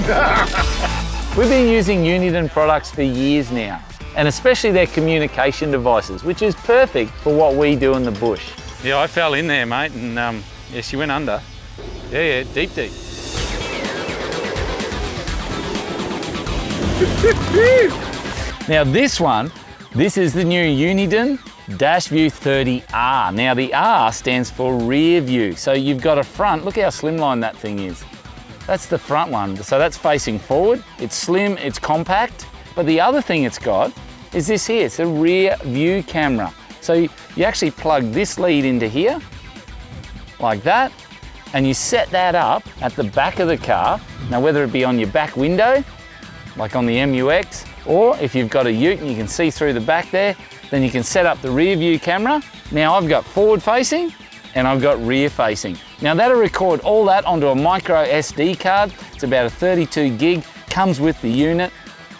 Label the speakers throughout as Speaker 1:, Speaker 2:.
Speaker 1: We've been using Uniden products for years now, and especially their communication devices, which is perfect for what we do in the bush. Yeah, I fell in there, mate, and yeah, she went under. Yeah, deep. Now this is the new Uniden View 30R. Now the R stands for rear view. So you've got a front, look how slimline that thing is. That's the front one, so that's facing forward. It's slim, it's compact, but the other thing it's got is this here, it's a rear view camera. So you actually plug this lead into here, like that, and you set that up at the back of the car. Now whether it be on your back window, like on the MUX, or if you've got a ute and you can see through the back there, then you can set up the rear view camera. Now I've got forward facing and I've got rear facing. Now that'll record all that onto a micro SD card. It's about a 32 gig, comes with the unit.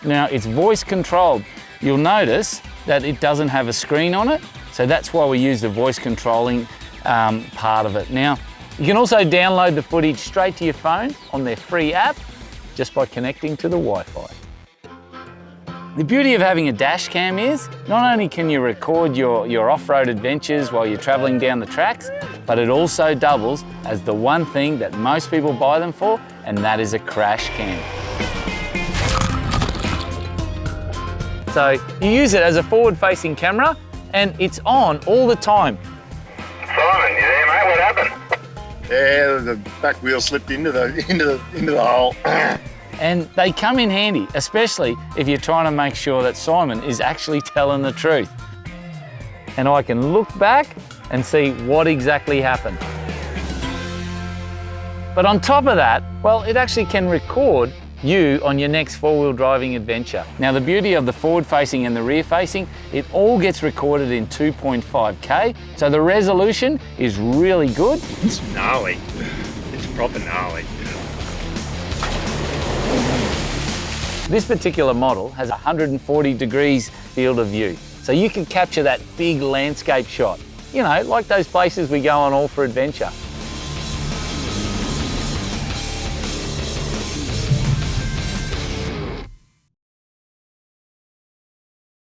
Speaker 1: Now it's voice controlled. You'll notice that it doesn't have a screen on it, so that's why we use the voice controlling part of it. Now, you can also download the footage straight to your phone on their free app, just by connecting to the Wi-Fi. The beauty of having a dash cam is, not only can you record your off-road adventures while you're traveling down the tracks, but it also doubles as the one thing that most people buy them for, and that is a crash cam. So you use it as a forward-facing camera, and it's on all the time.
Speaker 2: Simon, you there, mate? What happened?
Speaker 3: Yeah, the back wheel slipped into the hole.
Speaker 1: And they come in handy, especially if you're trying to make sure that Simon is actually telling the truth. And I can look back and see what exactly happened. But on top of that, well, it actually can record you on your next four-wheel driving adventure. Now the beauty of the forward-facing and the rear-facing, it all gets recorded in 2.5K, so the resolution is really good.
Speaker 3: It's gnarly. It's proper gnarly.
Speaker 1: This particular model has 140 degrees field of view, so you can capture that big landscape shot. You know, like those places we go on all for adventure.